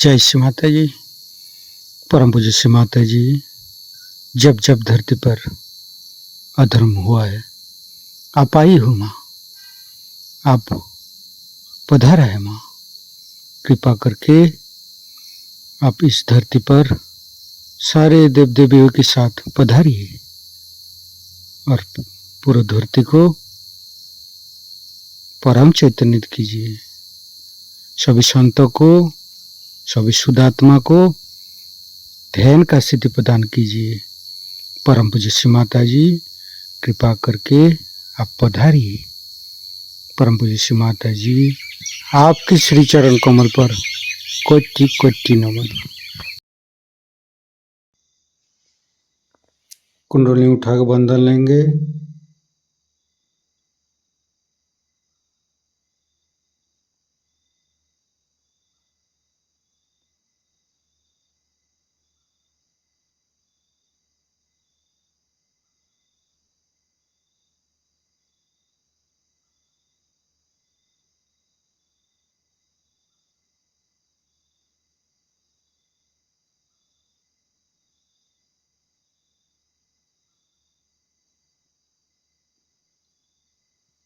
जय श्री माता जी। परम पूज्य श्री माता जी, जब जब धरती पर अधर्म हुआ है, आप आई हो माँ, आप पधारा है माँ। कृपा करके आप इस धरती पर सारे देव देवियों के साथ पधारिए और पूरी धरती को परम चैतन्य कीजिए। सभी संतों को, सभी शुद्धात्मा को ध्यान का सिद्धि प्रदान कीजिए। परम पूज्य श्री माता जी, कृपा करके आप पधारिए। परम पूज्य श्री माता जी, आपके श्री चरण कमल पर कोटि कोटि नमन। कुंडली उठाकर बंधन लेंगे।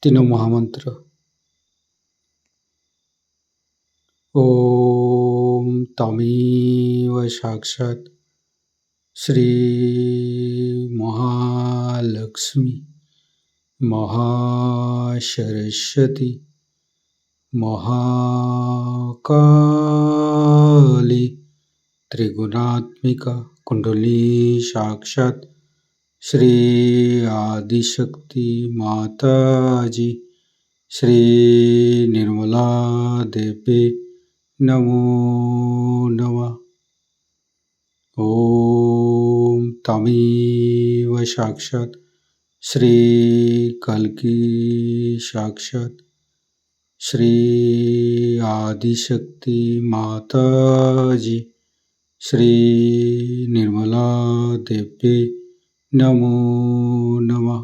तीनों महामंत्र। ओम तमेव साक्षात् श्री महालक्ष्मी महासरस्वती महाकाली त्रिगुणात्मिका कुंडली साक्षात् श्री आदिशक्ति माता जी श्री निर्मला देवी नमो नमः। ओम तमेव साक्षात् श्री कल्की साक्षात् श्री आदिशक्ति माता जी श्री निर्मला देवी नमो नमः।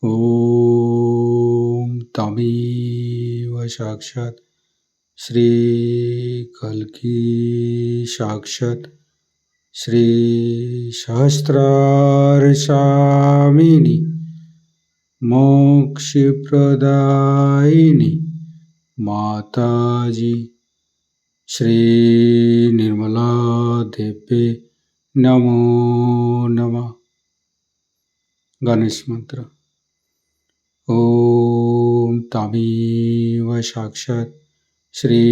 ओम तमेव साक्षात् श्री कल्की साक्षात् श्री सहस्रारसामिनी मोक्षप्रदायिनी माता जी श्री निर्मला देवी नमो नमः। गणेश मंत्र। ओम तमेव साक्षात् श्री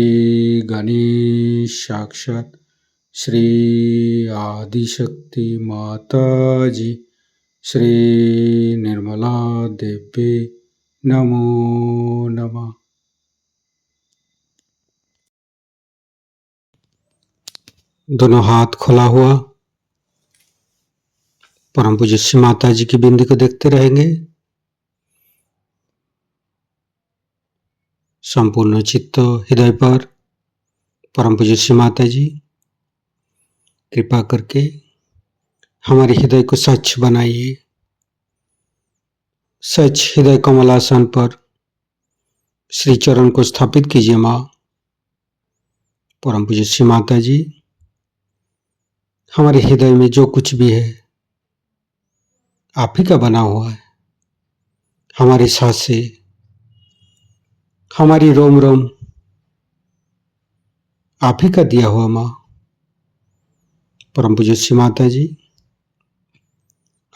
गणेश साक्षात् श्री आदिशक्ति माता जी श्री निर्मला देवी नमो नमः। दोनों हाथ खुला हुआ परम पूज्य श्री माता जी की बिंदी को देखते रहेंगे। संपूर्ण चित्त हृदय पर परम पूज्य श्री माता जी कृपा करके हमारे हृदय को स्वच्छ बनाइए। स्वच्छ हृदय कमलासन पर श्री चरण को स्थापित कीजिए माँ। परम पूज्य श्री माता जी, हमारे हृदय में जो कुछ भी है आप ही का बना हुआ है। हमारी सांसें, हमारी रोम रोम आप ही का दिया हुआ माँ। परम पूज्य श्री माता जी,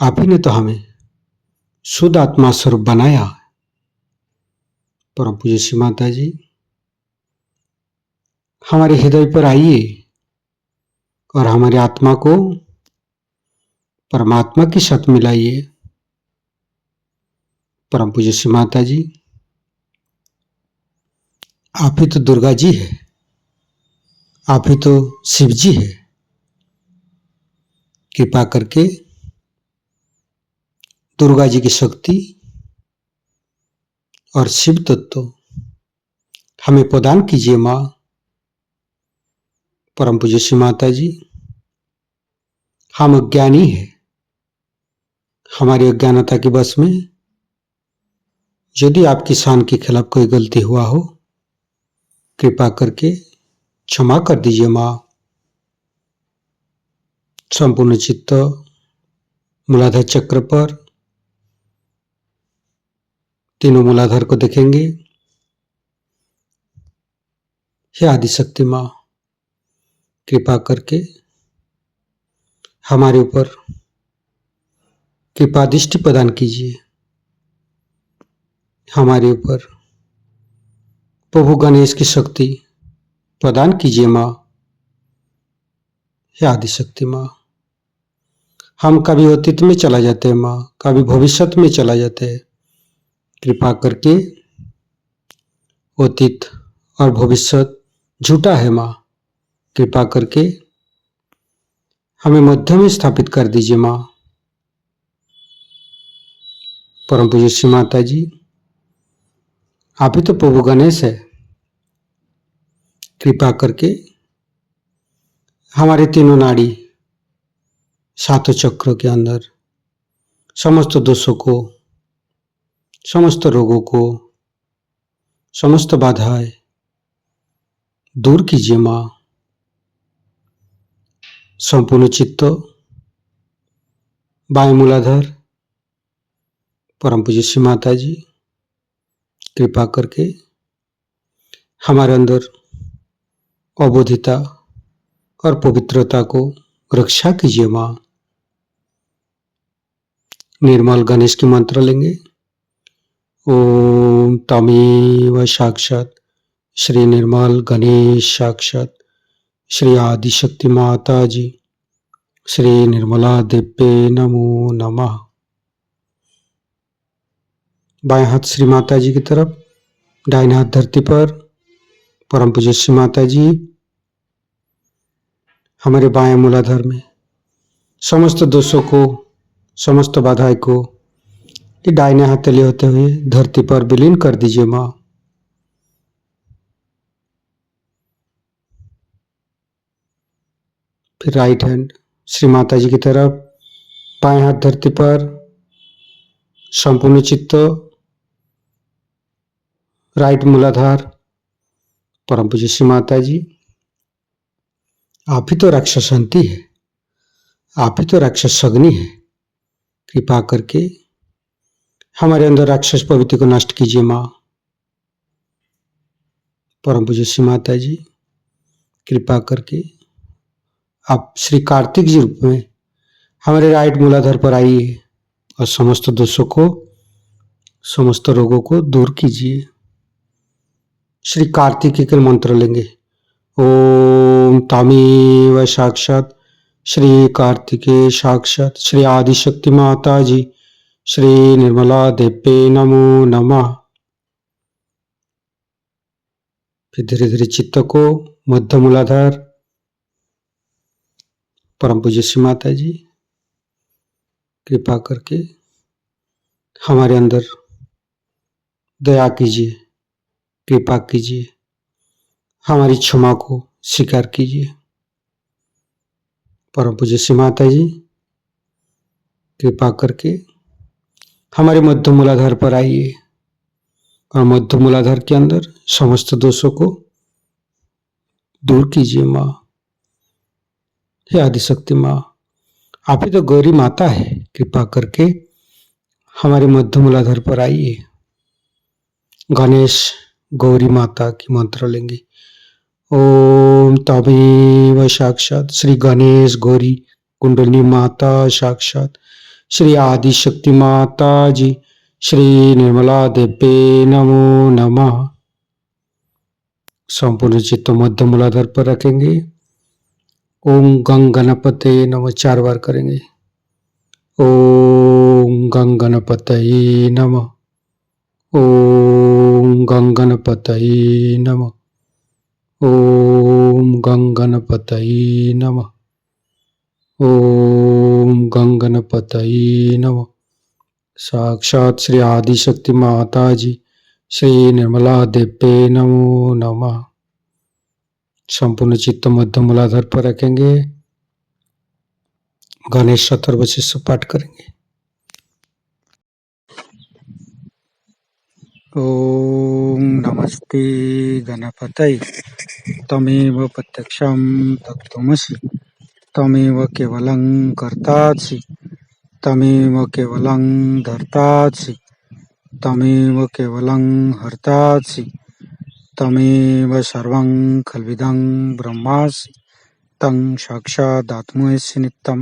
आप ही ने तो हमें शुद्ध आत्मा स्वरूप बनाया। परम पूज्य श्री माता जी, हमारे हृदय पर आइए और हमारी आत्मा को परमात्मा के साथ मिलाइए। परम पूज्य श्री माता जी, आप ही तो दुर्गा जी है, आप ही तो शिव जी है। कृपा करके दुर्गा जी की शक्ति और शिव तत्व हमें प्रदान कीजिए माँ। परम पूज्य श्री माता जी, हम अज्ञानी है, हमारी अज्ञानता के बस में यदि आपकी शान के खिलाफ कोई गलती हुआ हो, कृपा करके क्षमा कर दीजिए माँ। संपूर्ण चित्त मूलाधार चक्र पर, तीनों मूलाधार को देखेंगे। हे आदिशक्ति माँ, कृपा करके हमारे ऊपर कृपा दृष्टि प्रदान कीजिए। हमारे ऊपर प्रभु गणेश की शक्ति प्रदान कीजिए माँ। हे आदिशक्ति माँ, हम कभी अतीत में चला जाते हैं माँ, कभी भविष्य में चला जाते हैं। कृपा करके अतीत और भविष्य झूठा है माँ। कृपा करके हमें मध्य में स्थापित कर दीजिए माँ। परम पूज्य श्री माता जी, आप ही तो प्रभु गणेश है। कृपा करके हमारे तीनों नाड़ी, सातों चक्रों के अंदर समस्त दोषों को, समस्त रोगों को, समस्त बाधाएं दूर कीजिए माँ। संपूर्ण चित्त बाएं मूलाधार, परम पूज्य श्री माता जी, कृपा करके हमारे अंदर अबोधिता और पवित्रता को रक्षा कीजिए माँ। निर्मल गणेश की मंत्र लेंगे। ओम तमेव साक्षात श्री निर्मल गणेश साक्षात श्री आदिशक्ति माता जी श्री निर्मला देव्ये नमो नमः। बाएं हाथ श्री माता जी की तरफ, दाहिने हाथ धरती पर। परम पूज्य श्री माता जी हमारे बाएं मूलाधार में समस्त दोषों को, समस्त बाधाएं को ये दाहिने हाथ तले होते हुए धरती पर विलीन कर दीजिए माँ। फिर राइट हैंड श्री माता जी की तरफ, बाएं हाथ धरती पर, संपूर्ण चित्त राइट मूलाधार। परम पूज्य श्री माता जी, आप ही तो राक्षसंती है, आप ही तो राक्षस अग्नि है। कृपा करके हमारे अंदर राक्षस प्रवृत्ति को नष्ट कीजिए माँ। परम पूज्य श्री माता जी, कृपा करके आप श्री कार्तिक जी रूप में हमारे राइट मूलाधार पर आइए और समस्त दोषों को, समस्त रोगों को दूर कीजिए। श्री कार्तिक के मंत्र लेंगे। ओम तमेव साक्षात श्री कार्तिके साक्षात श्री आदिशक्ति माता जी श्री निर्मला देव्ये नमो नमः। फिर धीरे धीरे चित्त को मध्य मूलाधार, परम पूज्य श्री माता जी, कृपा करके हमारे अंदर दया कीजिए, कृपा कीजिए, हमारी क्षमा को स्वीकार कीजिए। परम पूज्य श्री माता जी, कृपा करके हमारे मध्य मूलाधार पर आइए और मध्य मूलाधार के अंदर समस्त दोषों को दूर कीजिए माँ। हे आदिशक्ति माँ, आप ही तो गौरी माता है। कृपा करके हमारे मध्य मूलाधार पर आइए। गणेश गौरी माता की मंत्र लेंगे। ओम तमेव साक्षात श्री गणेश गौरी कुंडली माता साक्षात श्री आदिशक्ति माता जी श्री निर्मला देव्ये नमो नमः। संपूर्ण चित्त मध्य मूलाधार पर रखेंगे। ओम गंग गणपते नमः 4 बार करेंगे। ओम गंग गणपतये नमः। ओम गंग गणपतये नमः। ओम गंग गणपतये नमः। ओम गंग गणपतये नमः। साक्षात श्री आदिशक्ति माता जी श्री निर्मला देव्ये नमो नमः। संपूर्ण चित्त मध्य मूलाधार पर रखेंगे। गणेश अथर्वशीष पाठ करेंगे। ओम नमस्ते गणपतये। तमेव प्रत्यक्षं तत्त्वमसि तमेव केवलं कर्तासि तमेव केवलं धर्तासि तमेव केवलं हर्तासि तमेव सर्वं खल्विदं ब्रह्मासि तं साक्षादात्मसि नित्यं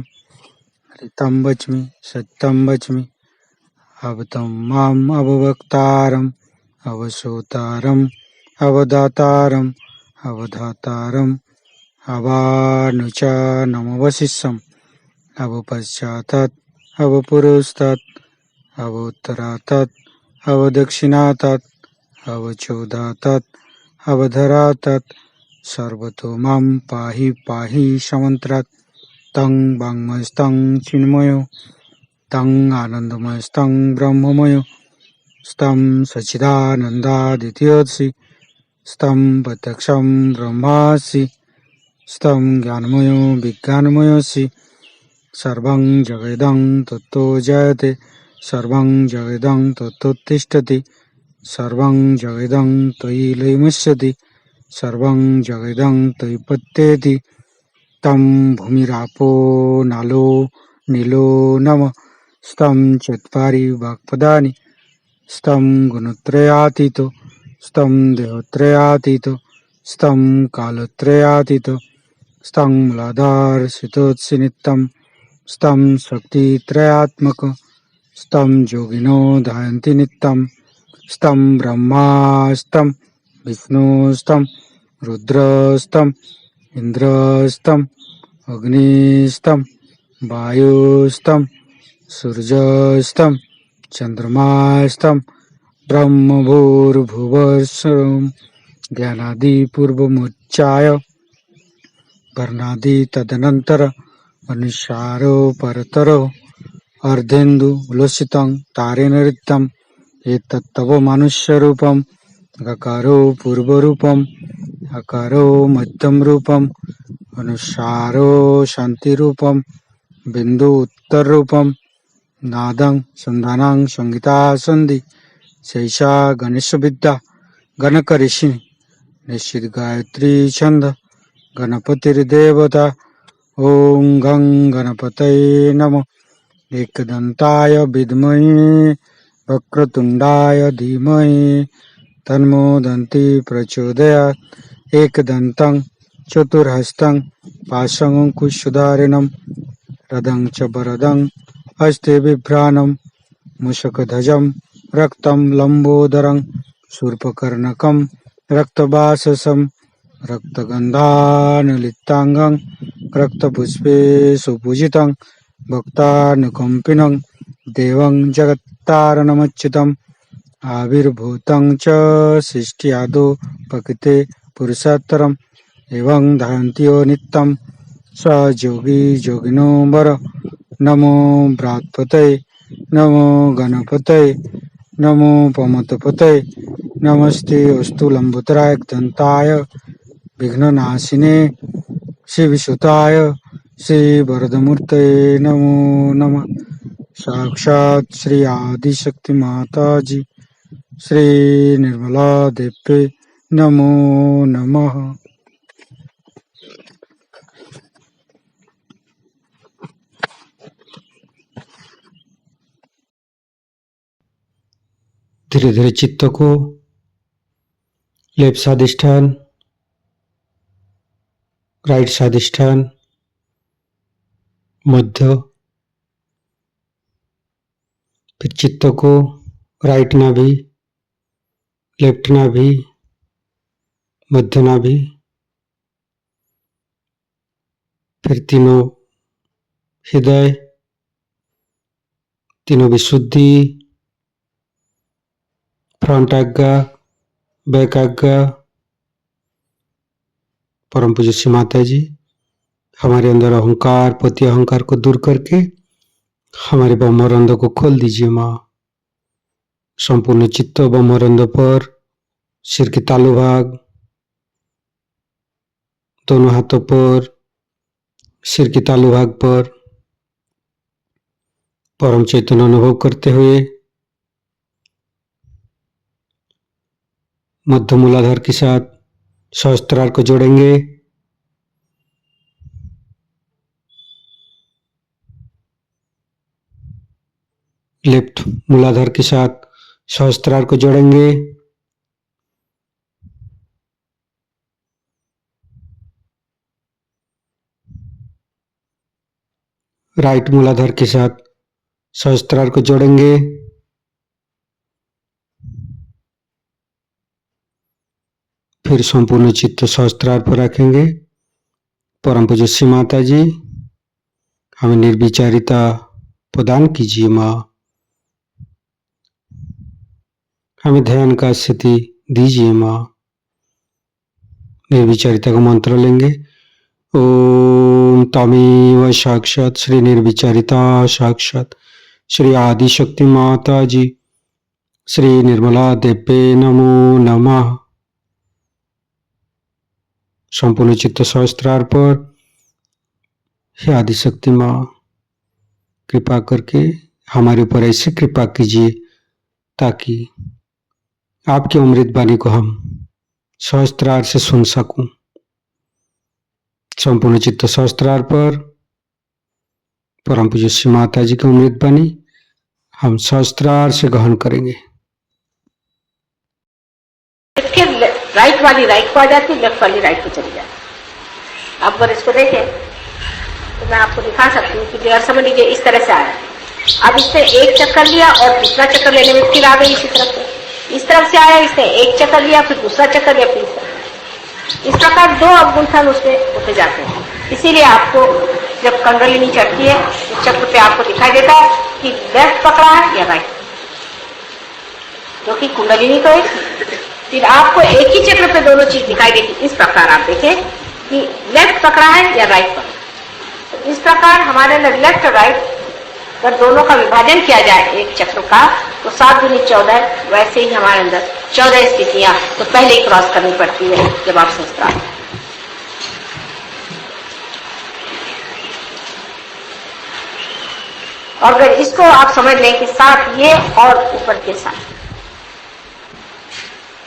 ऋतं वच्मि सत्यं वच्मि अवतं माम् अववक्तारम् अवसोतारम् अवदातारम् अवधातारम् अवानुचानमवशिष्यम् अवपश्चातात् अवपुरस्तात् अवोत्तरातात् अवदक्षिणातात् अवचोदातात् अवधरातात् सर्वतो मां पाहि पाहि समन्त्रात् तं वाङ्मयस्तं चिन्मयो तं आनन्दमयस्तं ब्रह्ममयो स्तं सच्चिदानन्दादित्यसि स्तं प्रत्यक्षं ब्रह्मासि स्तं ज्ञानमयो विज्ञानमयोऽसि सर्वं जगदं तत्तो जयते सर्वं जगदं तत्तोत्तिष्ठति सर्वं जगदं त्वयि लयमुच्यते सर्वं जगदं त्वयि पत्येति तं भूमिरापो नालो नीलो नमः स्तं चत्वारि वाक्पदानि स्तं गुणत्रयातीतो स्तं देहत्रयातीतो स्तं कालत्रयातीतो स्तं मूलाधारसितोत्सि नित्यं स्तं शक्तित्रयात्मक स्तं योगिनो ध्यायन्ति नित्यं स्तं ब्रह्मा स्तं विष्णु स्तं रुद्रस्तं इन्द्रस्तं अग्निस्तं वायुस्तं सूर्यस्तं चन्द्रमास्तं ब्रह्मभूर्भुवस्सुरं ज्ञानादिपूर्वमुच्चाय वर्णादि तदनन्तर अनुसारो परतरो अर्धेन्दु उल्लसितं तारेण ऋतं एतत्तव मनुष्यरूपम् अकारो पूर्वरूपम् अकारो मध्यमरूपम् अनुसारो शान्तिरूपम् बिन्दु उत्तररूपम् नादं सन्धानं संहिता सन्धि शैषा गणेशविद्या गणकऋषि निश्चित गायत्री छंद गणपतिर्देवता ओं गं गणपतये नमः एकदन्ताय विद्महे वक्रतुण्डाय धीमहि तन्नो दन्ति प्रचोदयात् एकदन्तं चतुर्हस्तं पाशमङ्कुशधारिणं रदं च वरदं हस्ते बिभ्राणं मूषकध्वजं रक्तं लम्बोदरं शूर्पकर्णकं रक्तवाससं रक्तगन्धानुलिप्ताङ्गं रक्तपुष्पे सुपूजितं भक्तानुकम्पिनं देवं जगत्तारणमच्युतम् आविर्भूतं च सृष्ट्यादौ प्रकृते पुरुषोत्तरम् एवं ध्यायन्ति यो नित्यं स योगी योगिनो वर नमो बृहत्पतये नमो गणपतये नमो पमतपतये नमस्ते अस्तु लंबोदराय दन्ताय विघ्ननाशिने श्रीविसुताय श्रीवरदमूर्तये नमो नमः साक्षात् श्री आदिशक्ति माताजी श्री निर्मला देवी नमो नमः। धीरे धीरे चित्त को लेफ्ट स्वादिष्ठान राइट स्वादिष्ठान मध्य फिर चित्त को राइट नाभि लेफ्ट नाभि मध्य नाभि फिर तीनों हृदय तीनों विशुद्धि फ्रंट आज्ञा बैक आज्ञा। परम पूज्य श्री माता जी हमारे अंदर अहंकार पति अहंकार को दूर करके हमारे ब्रह्मरंध्र को खोल दीजिए माँ। संपूर्ण चित्त ब्रह्मरंध्र पर सिर के तालु भाग दोनों हाथों पर सिर के तालु भाग पर परम चैतन्य अनुभव करते हुए मध्य मूलाधार के साथ सहस्त्रार को जोड़ेंगे। लेफ्ट मूलाधार के साथ सहस्त्रार को जोड़ेंगे। राइट मूलाधार के साथ सहस्त्रार को जोड़ेंगे। फिर संपूर्ण चित्त सहस्त्रार पर रखेंगे। परम पूज्य श्री माता जी, हमें निर्विचारिता प्रदान कीजिए माँ। हमें ध्यान का स्थिति दीजिए माँ। निर्विचारिता का मंत्र लेंगे। ओम तमेव साक्षात श्री निर्विचारिता साक्षात श्री आदिशक्ति माता जी श्री निर्मला देवे नमो नमः। संपूर्ण चित्त सहस्त्रार पर हे आदिशक्ति माँ, कृपा करके हमारे ऊपर ऐसी कृपा कीजिए ताकि आपकी अमृत वाणी को हम सहस्त्रार से सुन सकूं। संपूर्ण चित्त सहस्त्रार पर परम पूज्य श्री माता जी की अमृत वाणी हम सहस्त्रार से ग्रहण करेंगे। राइट वाली राइट को आ जाती, लेफ्ट वाली राइट को चली जाती। आप अगर इसको देखें तो मैं आपको दिखा सकती हूँ कि अगर समझ लीजिए इस तरह से आया, अब इसने एक चक्कर लिया और दूसरा चक्कर लेने में फिर आ गई इसी तरफ से। इस तरफ से आया, इसने एक चक्कर लिया, फिर दूसरा चक्कर लिया, फिर इस प्रकार दो अवगुंठन उसमें होते जाते हैं। इसीलिए आपको जब कुंडलिनी चढ़ती है उस चक्र पे आपको दिखाई देता है कि लेफ्ट पकड़ा है या राइट, क्योंकि कुंडलिनी तो एक, फिर आपको एक ही चक्र पे दोनों चीज दिखाई देती। इस प्रकार आप देखें कि लेफ्ट पकड़ा है या राइट पकड़ा। तो इस प्रकार हमारे अंदर लेफ्ट और राइट अगर दोनों का विभाजन किया जाए एक चक्र का तो 7 दूनी 14, वैसे ही हमारे अंदर 14 स्थितियां तो पहले ही क्रॉस करनी पड़ती है जब आप संस्कार। और अगर इसको आप समझ लें कि 7 ये और ऊपर के 7,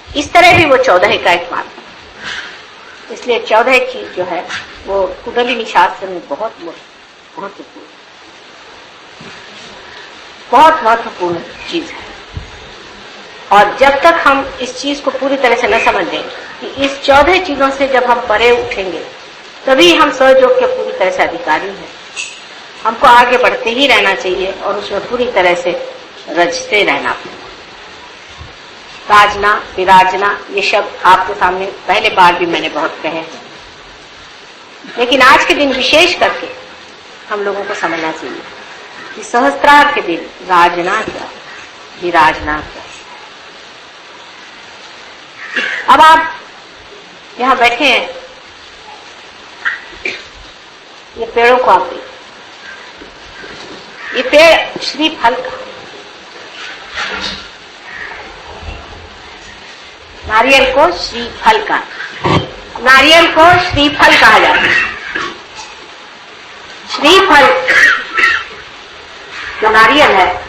इस तरह भी वो 14 का एक मार्ग है। इसलिए 14 की जो है वो कुंडलिनी शास्त्र में बहुत महत्वपूर्ण चीज है। और जब तक हम इस चीज को पूरी तरह से न समझ लें कि इस 14 चीजों से जब हम परे उठेंगे तभी हम सहयोग के पूरी तरह से अधिकारी हैं। हमको आगे बढ़ते ही रहना चाहिए और उसमें पूरी तरह से रचते रहना। राजना विराजना ये शब्द आपके सामने पहले बार भी मैंने बहुत कहे हैं, लेकिन आज के दिन विशेष करके हम लोगों को समझना चाहिए कि सहस्त्रार के दिन राजना क्या, विराजना क्या। अब आप यहां बैठे हैं, ये पेड़ों को आप देखिए, ये पेड़ श्रीफल का, नारियल को श्रीफल का, नारियल को श्रीफल कहा जाता है। श्रीफल जो नारियल है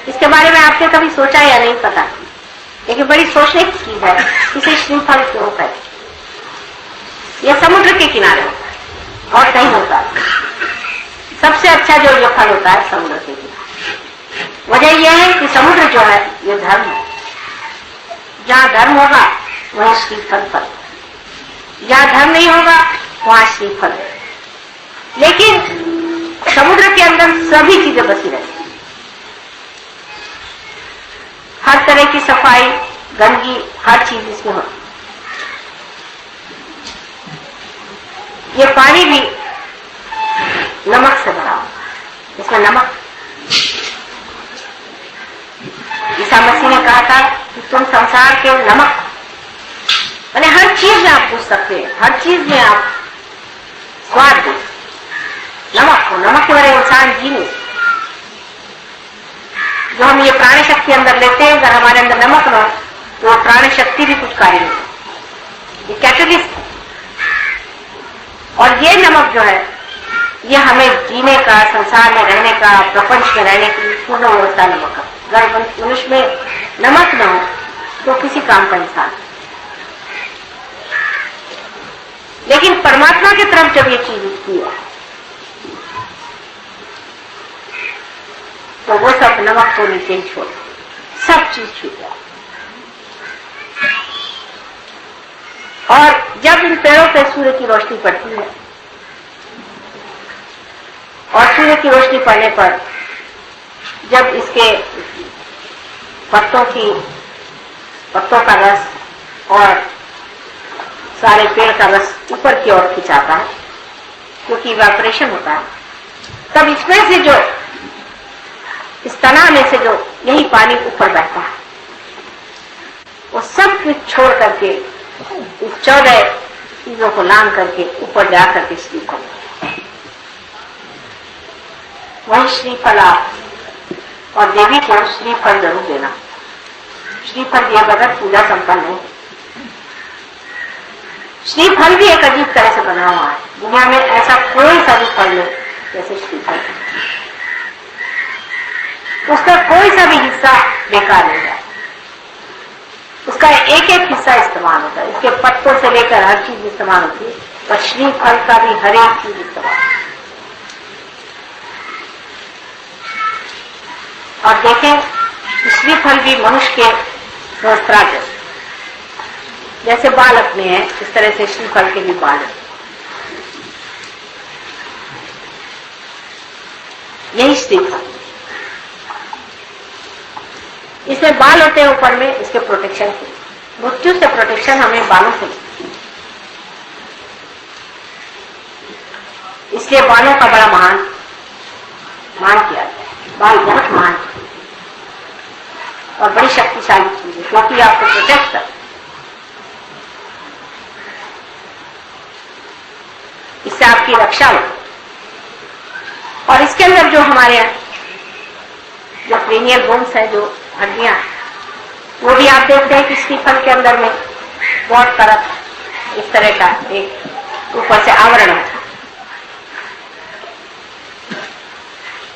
इसके बारे में आपने कभी सोचा या नहीं पता, लेकिन बड़ी सोचने की चीज है इसे श्रीफल क्यों कहते। यह समुद्र के किनारे होता है और कहीं होता है। सबसे अच्छा जो ये फल होता है समुद्र के किनारे। वजह यह है कि समुद्र जो है ये धर्म है। जहां धर्म होगा वहां श्रीफल फल, जहां धर्म नहीं होगा वहां श्रीफल है। लेकिन समुद्र के अंदर सभी चीजें बसी रहती, हर तरह की सफाई गंदगी हर चीज इसमें होती। ये पानी भी नमक से भरा, इसमें नमक। ईसा मसीह ने कहा था कि तुम संसार के नमक, मैंने हर चीज में आप पूछ सकते हैं, हर चीज में आप स्वाद दो। नमक हो, नमक के बगैर इंसान जी नहीं। जो हम ये प्राण शक्ति अंदर लेते हैं, अगर हमारे अंदर नमक न हो तो प्राण शक्ति भी कुछ कार्य नहीं। ये कैटलिस्ट है। और ये नमक जो है ये हमें जीने का, संसार में रहने का, प्रपंच में रहने की पूर्ण व्यवस्था नमक है। अगर मनुष्य में नमक न हो तो किसी काम का इंसान। लेकिन परमात्मा की तरफ जब ये चीज उठती है तो वो सब नमक को नीचे ही छोड़, सब चीज छूट जाए। और जब इन पेड़ों पे सूर्य की रोशनी पड़ती है और सूर्य की रोशनी पड़ने पर जब इसके पत्तों का रस और सारे पेड़ का रस ऊपर की ओर खिंचाता है, क्योंकि इवेपोरेशन होता है, तब इसमें से जो इस तना में से जो यही पानी ऊपर बहता है, वो सब कुछ छोड़ करके इस 14 चीजों को लांग करके ऊपर जा करके श्रीफल, वही श्रीफल आप और देवी को श्रीफल जरूर देना। श्रीफल दिए बगैर पूजा संपन्न नहीं। श्रीफल भी एक अजीब तरह से बना हुआ है, दुनिया में ऐसा कोई सा भी फल नहीं जैसे श्रीफल। उसका कोई सा भी हिस्सा बेकार नहीं है, उसका एक एक हिस्सा इस्तेमाल होता है, इसके पत्तों से लेकर हर चीज इस्तेमाल होती है, और श्रीफल का भी हर एक चीज इस्तेमाल। और देखें श्रीफल भी मनुष्य के सहस्त्रार जैसे बाल अपने हैं, इस तरह से श्रीफल के भी बाल हैं। यही श्रीफल, इसमें बाल होते हैं ऊपर में, इसके प्रोटेक्शन के, मृत्यु से प्रोटेक्शन हमें बालों से, इसलिए बालों का बड़ा मान किया जाता है। बाल बहुत महान और बड़ी शक्तिशाली चीज है, क्योंकि आपको प्रोटेक्ट कर, इससे आपकी रक्षा हो। और इसके अंदर जो हमारे जो क्रेनियल बोन्स है, जो हड्डियां, वो भी आप देखते हैं कि श्रीफल के अंदर में बहुत तरफ इस तरह का एक ऊपर से आवरण है।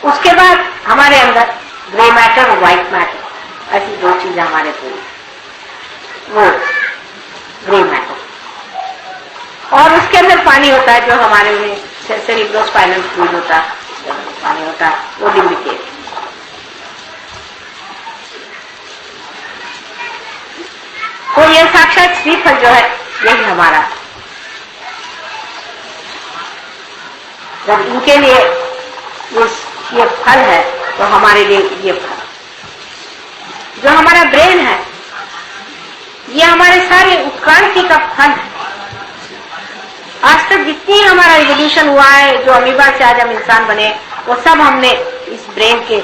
उसके बाद हमारे अंदर ग्रे मैटर और व्हाइट मैटर, ऐसी दो चीजें हमारे पूरी, वो ग्रे मैटर, और उसके अंदर पानी होता है, जो हमारे में सेरेब्रोस्पाइनल फ्लूइड होता है, पानी होता है, वो लिम्बिक। तो ये साक्षात श्रीफल जो है, यही हमारा, जब इनके लिए ये फल है, तो हमारे लिए ये फल, जो हमारा ब्रेन है, ये हमारे सारे उत्क्रांति का फल है। आज तक जितनी हमारा इवोल्यूशन हुआ है, जो अमीबा से आज हम इंसान बने, वो सब हमने इस ब्रेन के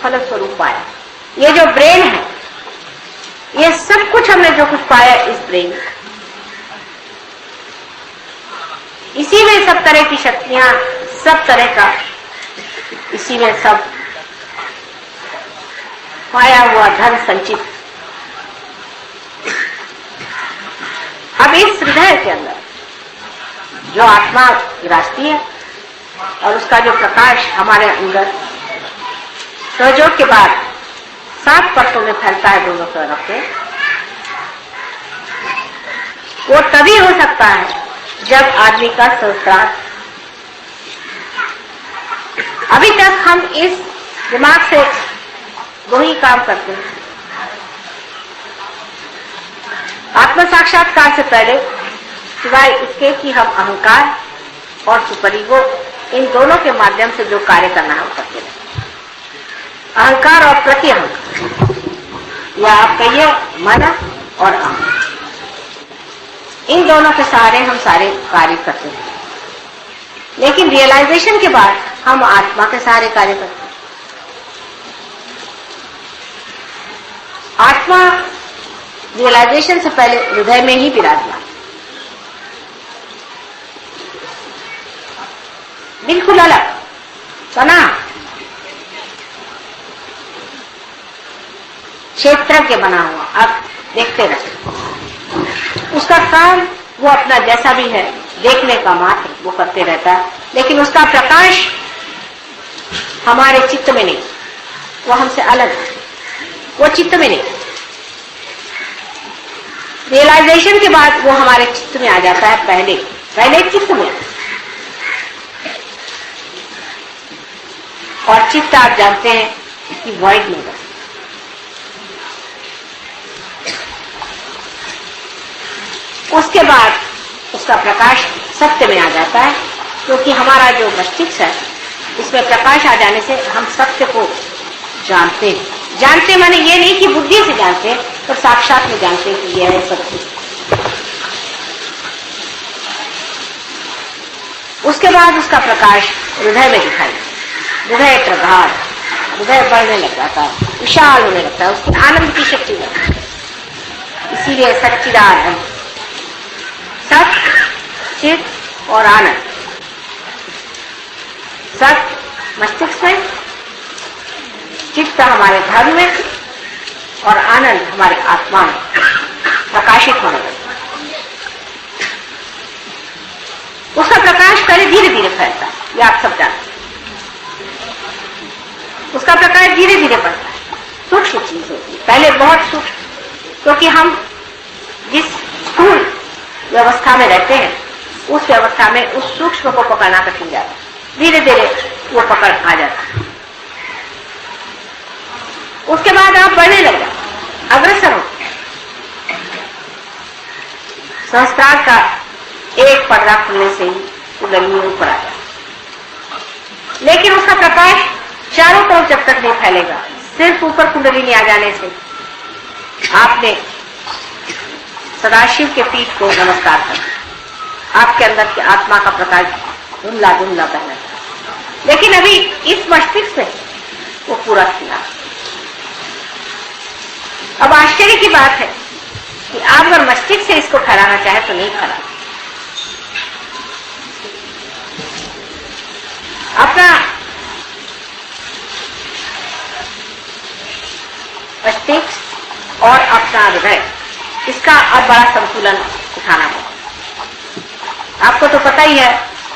फलस्वरूप पाया। ये जो ब्रेन है, ये सब कुछ हमने जो कुछ पाया इस ब्रेन, इसी में सब तरह की शक्तियां, सब तरह का इसी में सब पाया हुआ धन संचित। अब इस हृदय के अंदर जो आत्मा विराजती है और उसका जो प्रकाश हमारे अंदर सहयोग के बाद 7 परतों में फैलता है दोनों तरफ से, वो तभी हो सकता है जब आदमी का संस्कार। अभी तक हम इस दिमाग से दो ही काम करते हैं। आत्म साक्षात्कार से पहले सिवाय इसके कि हम अहंकार और सुपर ईगो, इन दोनों के माध्यम से जो कार्य करना है वो करते हैं। अहंकार और प्रति अहंकार, या आप कहिए मन और अहंकार, इन दोनों के सहारे हम सारे कार्य करते हैं। लेकिन रियलाइजेशन के बाद हम आत्मा के सहारे कार्य करते हैं। आत्मा रियलाइजेशन से पहले हृदय में ही विराजमान, बिल्कुल अलग बना क्षेत्र के बना हुआ। आप देखते रहते, उसका काम वो अपना जैसा भी है देखने का मात्र वो करते रहता है, लेकिन उसका प्रकाश हमारे चित्त में नहीं, वो हमसे अलग है, वो चित्त में नहीं। रियलाइजेशन के बाद वो हमारे चित्त में आ जाता है, पहले चित्त में। और चित्त आप जानते हैं कि वॉइड में है। उसके बाद उसका प्रकाश सत्य में आ जाता है, क्योंकि हमारा जो मस्तिष्क है इसमें प्रकाश आ जाने से हम सत्य को जानते हैं। जानते माने ये नहीं कि बुद्धि से जानते हैं, पर साक्षात में जानते हैं कि यह है सत्य। उसके बाद उसका प्रकाश हृदय में दिखाई, हृदय प्रगाढ़, हृदय बढ़ने लग जाता है, विशाल होने लगता है, उसकी आनंद की शक्ति में। इसीलिए सच्चिदानंद, सत्य, चित्त और आनंद। सत्य मस्तिष्क में, चित्त हमारे धर्म में और आनंद हमारे आत्मा में प्रकाशित होने लगता है। उसका प्रकाश पहले धीरे धीरे फैलता है, ये आप सब जानते हैं। उसका प्रकाश धीरे धीरे बढ़ता है, सूक्ष्म चीज होती है, पहले बहुत सूक्ष्म, क्योंकि हम जिस स्थूल व्यवस्था में रहते हैं उस व्यवस्था में उस सूक्ष्म को पकड़ना कठिन जाता है। धीरे धीरे वो पकड़ आ जाता है। उसके बाद आप बढ़ने लग जाते, अग्रसर हो। सहस्त्रार का एक पर्दा खुलने से ही कुंडलिनी ऊपर आ जाए, लेकिन उसका प्रकाश चारों तरफ जब तक नहीं फैलेगा, सिर्फ ऊपर कुंडलिनी आ जाने से आपने सदाशिव के पीठ को नमस्कार कर, आपके अंदर की आत्मा का प्रकाश धुंधला धुंधला बहना। लेकिन अभी इस मस्तिष्क में वो पूरा खिला। अब आश्चर्य की बात है कि आप अगर मस्तिष्क से इसको फैलाना चाहे तो नहीं फैला। अपना मस्तिष्क और अपना हृदय, इसका अब बड़ा संतुलन उठाना होगा। आपको तो पता ही है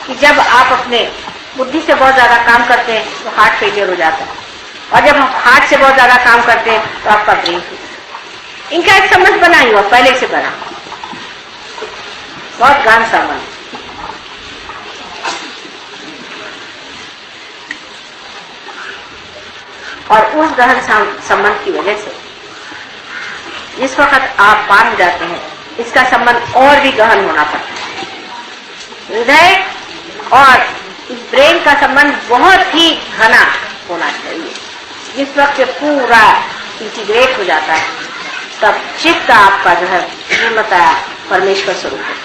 कि जब आप अपने बुद्धि से बहुत ज्यादा काम करते हैं तो हार्ट फेलियर हो जाता है, और जब हम हार्ट से बहुत ज्यादा काम करते हैं तो आपका ब्रेन फेलियर। इनका एक समझ बना ही हुआ, पहले से बना, बहुत गहन संबंध। और उस गहन संबंध की वजह से जिस वक्त आप पार हो जाते हैं, इसका संबंध और भी गहन होना पड़ता है। हृदय और इस ब्रेन का संबंध बहुत ही घना होना चाहिए। जिस वक्त ये पूरा इंटीग्रेट हो जाता है, तब चित्त आपका जो है पूर्णतः परमेश्वर स्वरूप है।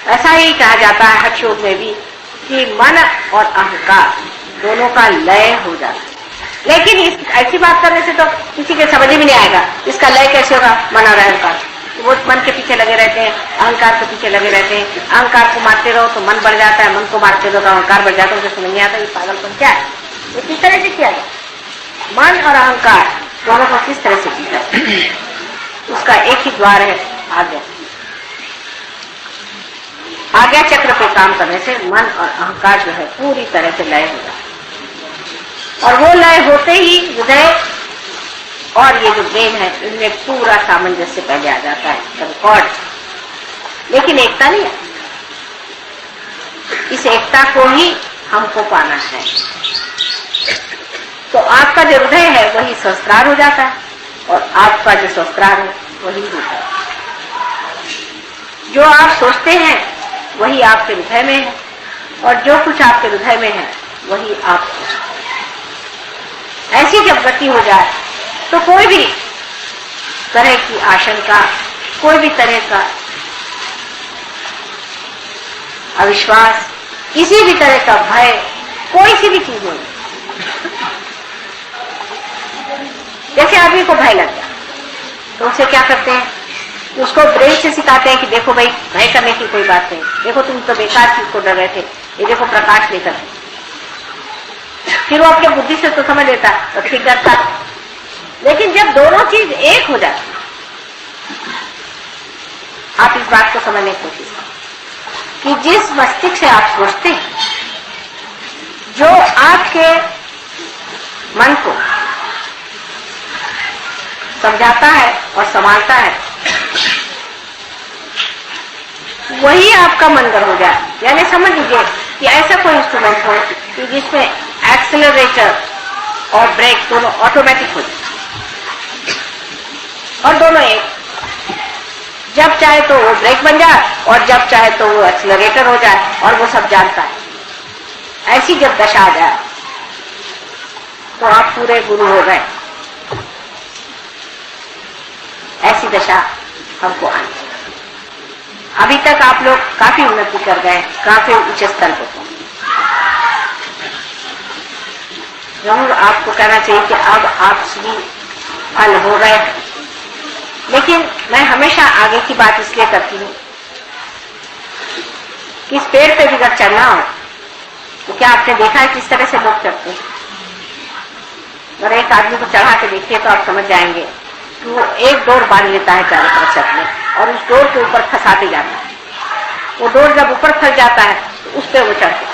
ऐसा ही कहा जाता है हठ योग में भी कि मन और अहंकार दोनों का लय हो जाता है। लेकिन इस ऐसी बात करने से तो किसी के समझ भी नहीं आएगा इसका लय कैसे होगा। मन और अहंकार, वो मन के पीछे लगे रहते हैं, अहंकार के पीछे लगे रहते हैं। अहंकार को मारते रहो तो मन बढ़ जाता है, मन को मारते रहो तो अहंकार बढ़ जाता है। मुझे समझ नहीं आता ये पागलपन क्या है, ये किस तरह से किया जाए। मन और अहंकार दोनों को किस तरह से किया जाए, उसका एक ही द्वार है, आज्ञा। आज्ञा चक्र पे काम करने से मन और अहंकार जो है पूरी तरह से लय हो जाता है। और वो लय होते ही हृदय और ये जो ब्रेन है इनमें पूरा सामंजस्य पहले आ जाता है, रिकॉर्ड। लेकिन एकता नहीं है। इस एकता को ही हमको पाना है। तो आपका जो हृदय है वही सहस्त्रार हो जाता है, और आपका जो सहस्त्रार है वही होता है। जो आप सोचते हैं वही आपके हृदय में है, और जो कुछ आपके हृदय में है वही आप सोचते हैं। ऐसी जब गति हो जाए तो कोई भी तरह की आशंका, कोई भी तरह का अविश्वास, किसी भी तरह का भय, कोई सी भी चीज नहीं। जैसे आदमी को भय लग गया तो उसे क्या करते हैं, उसको ब्रेन से सिखाते हैं कि देखो भाई भय करने की कोई बात नहीं, देखो तुम तो बेकार चीज को डर रहे थे, ये देखो प्रकाश लेकर। फिर वो अपने बुद्धि से तो समझ लेता तो ठीक करता। लेकिन जब दोनों चीज एक हो जाती, आप इस बात को समझने की कोशिश करें कि जिस मस्तिष्क से आप सोचते हैं, जो आपके मन को समझाता है और संभालता है, वही आपका मंदिर हो जाए। यानी समझ लीजिए कि ऐसा कोई इंस्ट्रूमेंट हो कि जिसमें एक्सेलरेटर और ब्रेक दोनों ऑटोमेटिक हो जाए, और दोनों एक, जब चाहे तो वो ब्रेक बन जाए और जब चाहे तो वो एक्सेलरेटर हो जाए, और वो सब जानता है। ऐसी जब दशा आ जाए तो आप पूरे गुरु हो गए। ऐसी दशा हमको आनी चाहिए। अभी तक आप लोग काफी उन्नति कर गए, काफी ऊंचे स्तर पर पहुंचे। जरूर आपको कहना चाहिए कि अब आप श्री फल हो गए। लेकिन मैं हमेशा आगे की बात इसलिए करती हूँ कि इस पेड़ पे भी अगर चढ़ना हो तो क्या आपने देखा है किस तरह से लोग चढ़ते हैं? अगर एक आदमी को चढ़ा के देखिए तो आप समझ जाएंगे कि वो एक डोर बांध लेता है चारों तरफ चढ़ने, और उस डोर के ऊपर फंसाते जाता है। वो डोर जब ऊपर फंस जाता है तो उस पर वो चढ़ते हैं।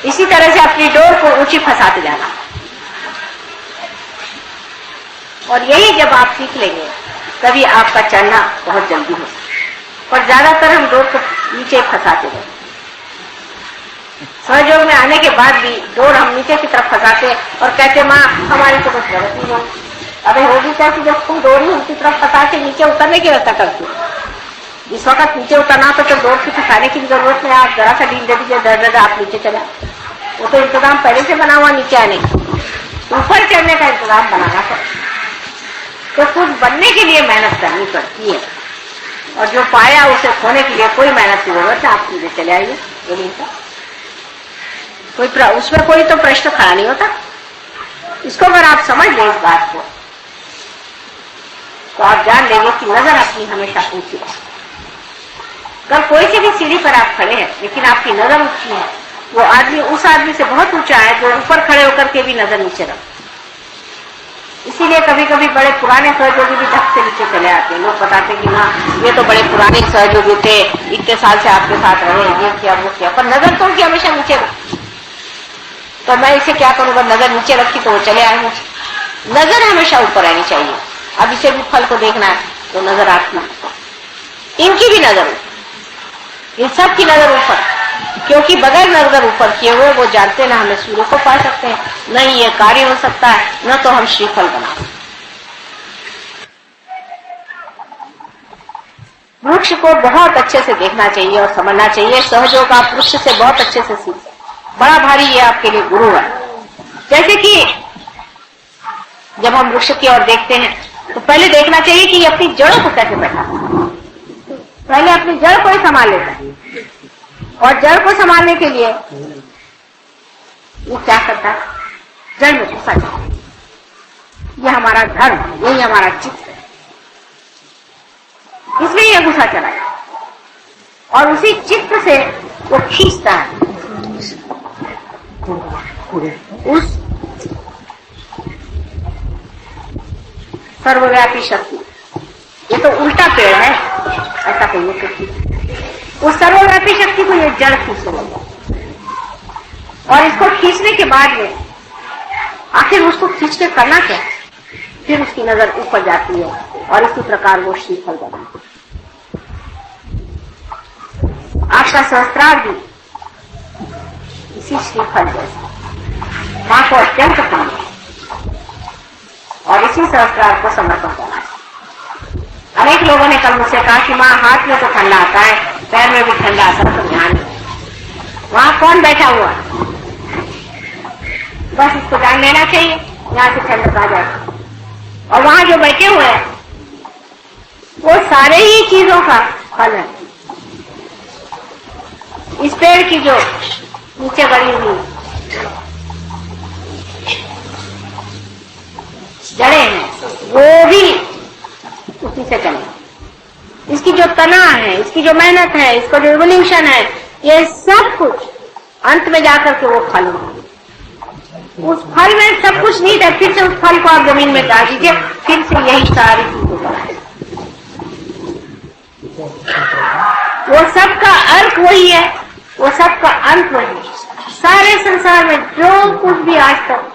इसी तरह से अपनी डोर को ऊंची फंसाते जाना, और यही जब आप सीख लेंगे तभी आपका चढ़ना बहुत जल्दी हो सकता है। और ज्यादातर हम डोर को नीचे फंसाते हैं। सहयोग में आने के बाद भी डोर हम नीचे की तरफ फंसाते और कहते माँ हमारी तो कुछ प्रगति नहीं। अबे होगी क्या कि जब तुम डोर ही उनकी तरफ फंसा के नीचे उतरने की व्यवस्था करती हो। जिस वक्त नीचे उतरना तो डोर की फंसाने की जरूरत नहीं, आप जरा सा ढील दे दीजिए, दर आप नीचे चले। वो तो इंतजाम पहले से बना हुआ नीचे आने का, ऊपर चढ़ने का इंतजाम बनाना पड़ता। तो कुछ बनने के लिए मेहनत करनी पड़ती है, और जो पाया उसे खोने के लिए कोई मेहनत की जरूरत है। आप सीधे चले आइए, उसमें कोई तो प्रश्न खड़ा नहीं होता। इसको अगर आप समझ लें इस बात को, तो आप जान लेंगे कि नजर अपनी हमेशा ऊंची है। अगर कोई सी भी सीढ़ी पर आप खड़े हैं लेकिन आपकी नजर ऊंची है, वो आदमी उस आदमी से बहुत ऊंचा है जो ऊपर खड़े होकर के भी नजर नीचे रखता। इसीलिए कभी कभी बड़े पुराने सहयोगी भी धक से नीचे चले आते हैं। लोग बताते कि ना ये तो बड़े पुराने सहयोगी थे, इतने साल से आपके साथ रहे, ये किया वो किया, पर नजर तो उनकी हमेशा नीचे रखी। तो मैं इसे क्या करूंगा, नजर नीचे रखी तो वो चले आए मुझे। नजर हमेशा ऊपर रहनी चाहिए। अब इसे भी फल को देखना है तो नजर आपकी, इनकी भी नजर, इन सब की नजर ऊपर, क्योंकि बगैर नजर ऊपर किए हुए वो जानते ना हमें सूर्य को पा सकते हैं, न ये कार्य हो सकता है, न तो हम श्रीफल बना सकते। वृक्ष को बहुत अच्छे से देखना चाहिए और समझना चाहिए। सहयोग आप वृक्ष से बहुत अच्छे से सीख, बड़ा भारी ये आपके लिए गुरु है। जैसे कि जब हम वृक्ष की ओर देखते हैं तो पहले देखना चाहिए कि ये अपनी जड़ों को कैसे बैठा। पहले अपनी जड़ को ही संभाल लेता है, और जड़ को संभालने के लिए वो क्या करता है, जड़ में घुसा जाता है। ये हमारा धर्म, यही हमारा चित्त है, इसमें ये घुसा चला है, और उसी चित्त से वो खींचता है उस सर्वव्यापी शक्ति। ये तो उल्टा पेड़ है, ऐसा कहिए तो उस सर्वव्यापी शक्ति को ये जड़ खींच लेगा, और इसको खींचने के बाद में आखिर उसको खींच के करना क्या, फिर उसकी नजर ऊपर जाती है, और इसी प्रकार वो श्रीफल बनाती है। आपका सहस्त्रार भी इसी श्रीफल जैसा मां को अत्यंत प्रिय, और इसी सहस्त्रार को समर्पण करना। अनेक लोगों ने कल मुझसे कहा कि मां हाथ में तो ठंडा आता है, पैर में भी ठंडा आता है, तो ध्यान वहां कौन बैठा हुआ, बस इसको जान लेना चाहिए, यहाँ से ठंडक आ जाए। और वहां जो बैठे हुए हैं वो सारे ही चीजों का फल है। इस पेड़ की जो नीचे गड़ी हुई जड़ें हैं वो भी उसी से चले। इसकी जो तना है, इसकी जो मेहनत है, इसका जो इवोल्यूशन है, ये सब कुछ अंत में जाकर के वो फल होगा। उस फल में सब कुछ नहीं था, फिर से उस फल को आप जमीन में डाल दीजिए, फिर से यही सारी चीजें बनाए। वो सबका अर्थ वही है, वो सबका अंत वही है। सारे संसार में जो कुछ भी आज तक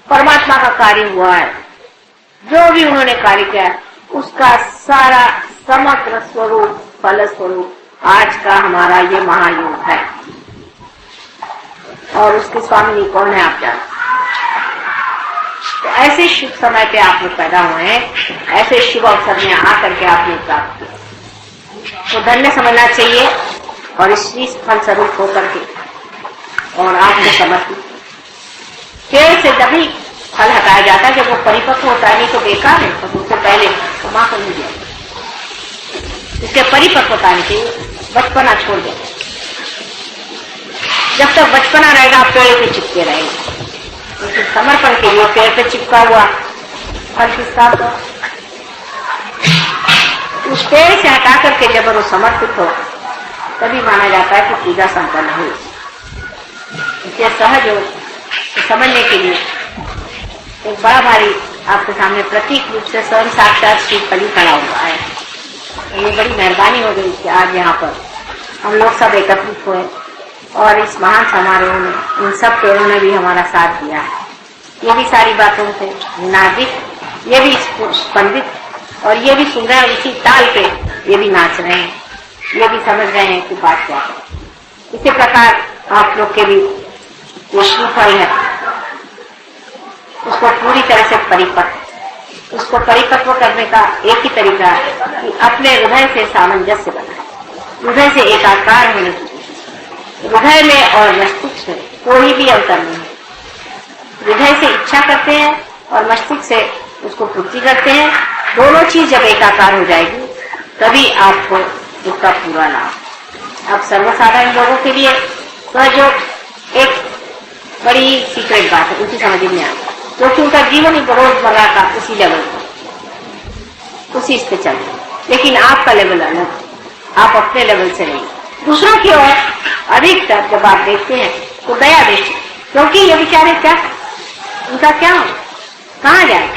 परमात्मा का कार्य हुआ है जो भी उन्होंने कार्य किया उसका सारा समग्र स्वरूप फल स्वरूप आज का हमारा ये महायोग है। और उसके स्वामी कौन है आप जानते। तो ऐसे शुभ समय पे आप लोग पैदा हुए हैं, ऐसे शुभ अवसर में आकर के आपने प्राप्त किया, तो धन्य समझना चाहिए और इसी फल स्वरूप होकर के और आपको समर्पित। पेड़ से जब भी फल हटाया जाता है जब वो परिपक्व होता है, नहीं तो बेकार है, तो उससे पहले तो माँ को नहीं दिया, इसके परिपक्व होता है चाहिए, बचपना छोड़ दे। जब तक बचपना रहेगा आप पेड़ पे चिपके रहेंगे, लेकिन समर्पण के लिए पेड़ पे चिपका हुआ फल किसका होगा? उस पेड़ से हटा करके जब वो समर्पित हो तभी माना जाता है कि पूजा संपन्न हुई। इसलिए सहज हो समझने के लिए एक बड़ा भारी आपके सामने प्रतीक रूप से स्वयं साक्षात श्री बलि खड़ा हुआ है। ये बड़ी मेहरबानी हो गई कि आज यहाँ पर हम लोग सब एकत्रित हुए और इस महान समारोह में इन सब पेड़ों ने भी हमारा साथ दिया है। ये भी सारी बातों से नाजिक, ये भी स्पंदित और ये भी सुन रहे हैं, इसी ताल पे ये भी नाच रहे हैं, ये भी समझ रहे हैं कि बात क्या है। इसी प्रकार आप लोग के भी जो फल है उसको पूरी तरह से परिपक्व, उसको परिपक्व करने का एक ही तरीका है कि अपने हृदय से सामंजस्य बनाए, हृदय से एकाकार होने की। हृदय में और मस्तिष्क में कोई भी अंतर नहीं है। हृदय से इच्छा करते हैं और मस्तिष्क से उसको पूर्ति करते हैं, दोनों चीज जब एकाकार हो जाएगी तभी आपको उसका पूरा लाभ। अब सर्वसाधारण लोगों के लिए सहयोग एक बड़ी सीक्रेट बात है, उनकी समझ में आता है, क्योंकि उनका जीवन ही रोजमर्रा का उसी लेवल पर उसी पे चल रहा है। लेकिन आपका लेवल अलग, आप अपने लेवल से नहीं, दूसरों की ओर अधिकतर जब आप देखते हैं तो दया देखते, क्योंकि ये बेचारे क्या, इनका क्या हो, कहाँ जाए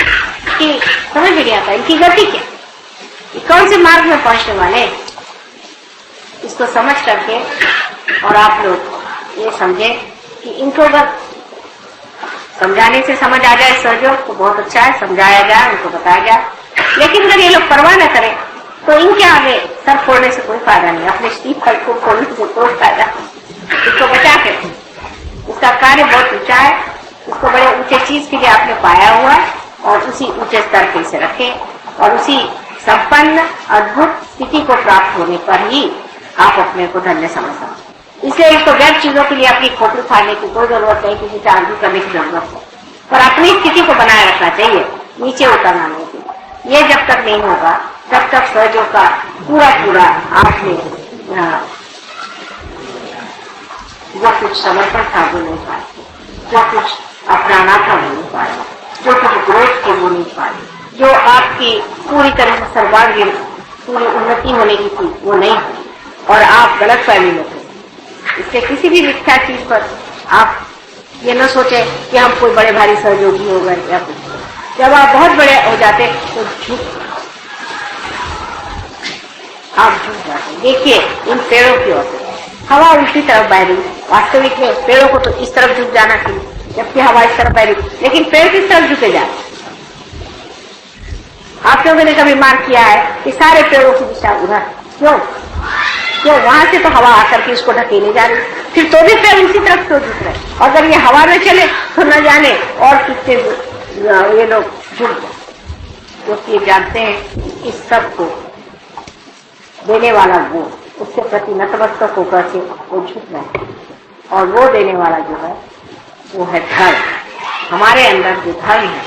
कि समझ में नहीं आता, इनकी गति क्या, ये कौन से मार्ग में पहुंचने वाले। इसको समझ करके और आप लोग ये समझे कि इनको अगर समझाने से समझ आ जाए सहयोग तो बहुत अच्छा है, समझाया जाए, उनको बताया जाए। लेकिन अगर ये लोग परवाह न करें तो इनके आगे सर फोड़ने से कोई फायदा नहीं, अपने स्टीप पर को फोड़ने से कोई फायदा नहीं। इसको बचा के, इसका कार्य बहुत ऊंचा है, इसको बड़े ऊंचे चीज के लिए आपने पाया हुआ है और उसी ऊंचे स्तर पे इसे रखें और उसी संपन्न अद्भुत स्थिति को प्राप्त होने पर ही आप अपने को धन्य समझ सकते। इसलिए इसको व्यर्थ चीजों के लिए अपनी खोपड़ी फाड़ने की कोई जरूरत नहीं, किसी से आर्ग्यू करने की जरूरत है, पर अपनी स्थिति को बनाए रखना चाहिए, नीचे उतरना नहीं चाहिए। ये जब तक नहीं होगा तब तक सहयोग का पूरा पूरा आपने जो कुछ समर्पण था वो नहीं पाए, जो कुछ अपनाना था वो नहीं पाए, जो कुछ ग्रोथ थे वो नहीं पाए, जो आपकी पूरी तरह से सर्वांगीण पूरी उन्नति होने की थी वो नहीं हुई और आप गलत फहमी में थे। इससे किसी भी मिथ्या चीज पर आप ये न सोचे कि हम कोई बड़े भारी सहयोगी हो गए या कुछ। जब आप बहुत बड़े हो जाते तो आप झुक जाते। देखिए इन पेड़ों की ओर हवा उल्टी तरफ बह रही, वास्तविक में पेड़ों को तो इस तरफ झुक जाना चाहिए जबकि हवा इस तरफ बह रही, लेकिन पेड़ किस तरफ झुके जाते। आप लोगों ने कभी मार्क किया है कि सारे पेड़ों की दिशा उधर, क्यों? वहां से तो हवा आकर के इसको ढकेले जा रही, फिर तो भी पेड़ उसी तरफ क्यों झुक रहे? और अगर ये हवा में चले तो न जाने और कितने ये लोग झुक जाए, क्योंकि ये जानते हैं इस सब को देने वाला वो, उसके प्रति नतमस्तक होकर के वो झुक रहे, और वो देने वाला जो है वो है धर्म। हमारे अंदर जो धर्म है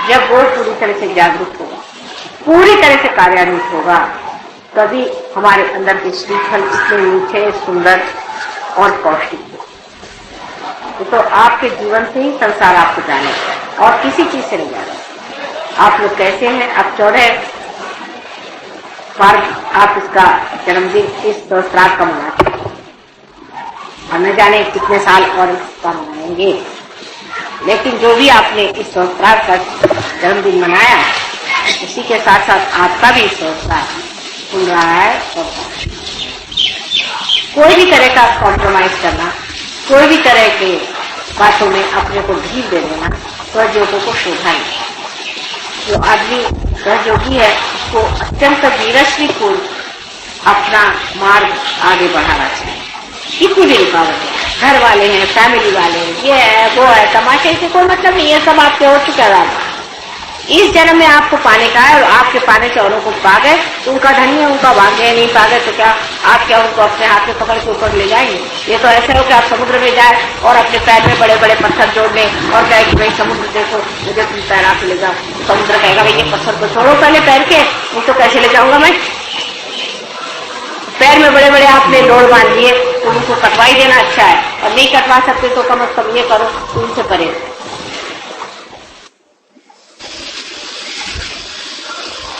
जब वो पूरी तरह से जागरूक होगा, पूरी तरह से कार्यान्वित होगा, तभी हमारे अंदर के श्रीफल इतने मीठे, सुंदर और पौष्टिक। तो आपके जीवन से ही संसार आपको जाने और किसी चीज से नहीं जाना। आप लोग कैसे हैं? अब 14 बार आप इसका जन्मदिन इस सहस्त्रार्थ का मनाते हैं, हम न जाने कितने साल और इसका मनाएंगे, लेकिन जो भी आपने इस सहस्त्रार्थ का जन्मदिन मनाया उसी के साथ साथ आपका भी सहस्त्रार्थ खुल रहा है। और कोई भी तरह का कॉम्प्रोमाइज करना, कोई भी तरह के बातों में अपने को ढील दे देना सहयोगों को शोभा नहीं। जो आदमी सहयोगी है उसको अत्यंत धीरजली पूर्ण अपना मार्ग आगे बढ़ाना चाहिए। कितनी भी रुकावट है, घर वाले हैं, फैमिली वाले हैं, ये है वो है, तमाशे से कोई मतलब नहीं, ये सब आपके हो चुका है। इस जन्म में आपको पाने का है और आपके पाने से औरों को पा गए तो उनका धन्य, उनका भाग्य है। नहीं पा गए तो क्या आप क्या उनको अपने हाथ में पकड़ के ऊपर ले जाएंगे? ये तो ऐसा हो कि आप समुद्र में जाए और अपने पैर में बड़े बड़े पत्थर जोड़ लें और कहे कि भाई समुद्र देखो मुझे तुम पैरा के ले जाओ। समुद्र कहेगा भाई ये पत्थर तो छोड़ो पहले पैर के, उनको कैसे ले जाऊंगा मैं? पैर में बड़े बड़े आपने लोड़ बांध लिए तो उनको कटवाई देना अच्छा है, और नहीं कटवा सकते तो कम से कम ये करो उनसे परे।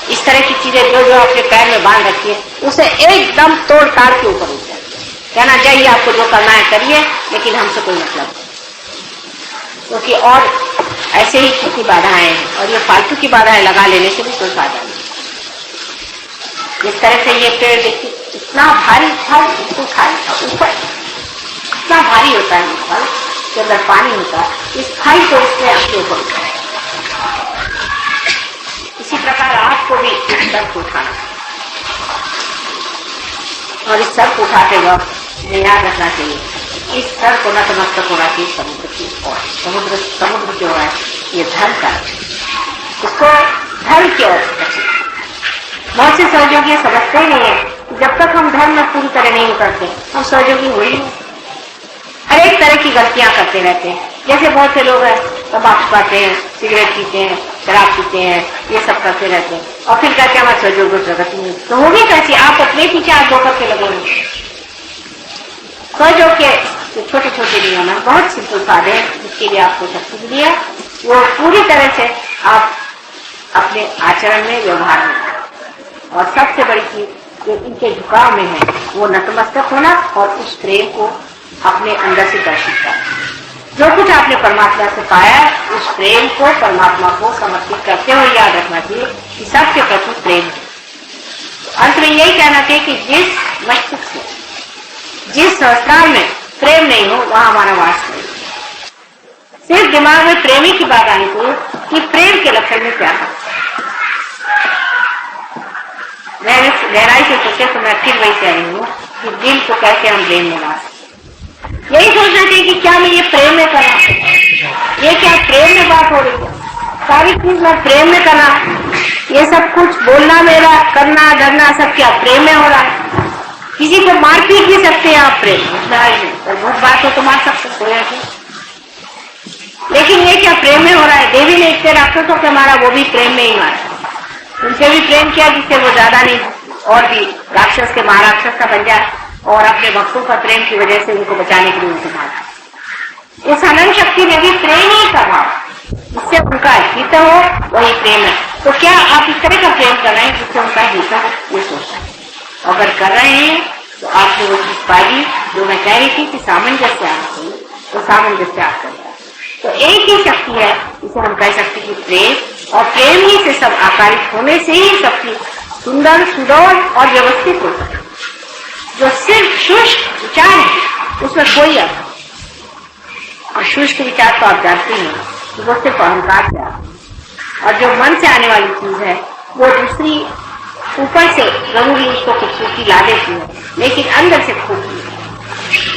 इस तरह की चीजें जो जो आपने पैर में बांध रखी है उसे एकदम तोड़ ताड़ के ऊपर उठ जाए, कहना चाहिए आपको जो करना है करिए, लेकिन हमसे कोई मतलब नहीं। क्योंकि और ऐसे ही कितनी बाधाएं हैं और ये फालतू की बाधाएं लगा लेने से भी कोई फायदा नहीं। इस तरह से ये पेड़ देखिए इतना भारी फल, इसको खाए ऊपर इतना भारी होता है, फल के अंदर पानी होता है, इस फल को इसमें आपके ऊपर उठाए। इसी प्रकार आपको भी इस सर को उठाना और इस सर को उठाते वक्त याद रखना चाहिए इस सर को नतमस्तक होना चाहिए समुद्र की ओर। समुद्र जो है ये धर्म का, इसको धर्म की ओर। बहुत से सहयोगी समझते ही नहीं है कि जब तक हम धर्म में पूरी तरह नहीं उतरते हम सहयोगी हो ही नहीं। हर एक तरह की गलतियां करते रहते हैं। जैसे बहुत से लोग हैं तंबाकू खाते हैं, सिगरेट पीते हैं, शराब पीते हैं, ये सब करते रहते हैं और फिर कहते हैं हमारे सहयोग में प्रगति नहीं। तो होगी कैसी? आप अपने पीछे हाथ धोकर के लगेंगे। सहयोग के छोटे छोटे नियम है, बहुत सिंपल साधे हैं जिसके लिए आपको शक्ति मिली है, वो पूरी तरह से आप अपने आचरण में, व्यवहार में। और सबसे बड़ी चीज जो इनके झुकाव में है वो नतमस्तक होना और उस प्रेम को अपने अंदर से दर्शित करना। जो कुछ आपने परमात्मा से पाया उस प्रेम को परमात्मा को समर्पित करते हुए याद रखना चाहिए कि सबके प्रति प्रेम है। अंत में यही कहना चाहिए कि जिस मस्तिष्क से, जिस संस्कार में प्रेम नहीं हो वहां हमारा वास नहीं। सिर्फ दिमाग में प्रेमी की बात आनी चाहिए कि प्रेम के लक्षण में क्या है। मैंने गहराई से सोचा तो मैं फिर वही कह रही हूँ कि दिल को कैसे हम प्रेम में ला सकते। यही सोचना चाहिए कि क्या मैं ये प्रेम में करना, ये क्या प्रेम में बात हो रही है, सारी चीज मैं प्रेम में करना, ये सब कुछ बोलना मेरा, करना डरना सब क्या प्रेम में हो रहा है। किसी को मार पीट भी सकते हैं आप प्रेम में, बहुत बात हो तो मार सकते हैं, लेकिन ये क्या प्रेम में हो रहा है। देवी ने इतने राक्षसों के मारा, वो भी प्रेम में ही मारा, उनसे भी प्रेम किया जिससे वो ज्यादा नहीं और भी राक्षस के महाराक्षस का बन जाए, और अपने भक्तों का प्रेम की वजह से उनको बचाने के लिए उनको मारा। उस अनंत शक्ति में भी प्रेम ही करना, जिससे उनका हित हो वही प्रेम है। तो क्या आप इस तरह का प्रेम कर रहे हैं जिससे उनका हित हो, ये सोचना है। अगर कर रहे हैं तो आपने वो चीज पाई जो मैं कह रही थी कि सामंजस्य आना चाहिए, तो सामंजस्य आप कर रहे हैं। तो एक ही शक्ति है जिसे हम कह सकते कि प्रेम, और प्रेम ही से सब आकारित होने से ही सबकी सुंदर, सुडौल और व्यवस्थित हो सके। जो सिर्फ शुष्क विचार है उसमें कोई अर्थ नहीं, और शुष्क विचार तो आप जानते हैं कि वो सिर्फ अहंकार से आता है, और जो मन से आने वाली चीज है वो दूसरी ऊपर से जरूरी उसको खूबसूरती ला देती है, लेकिन अंदर से खोखली है।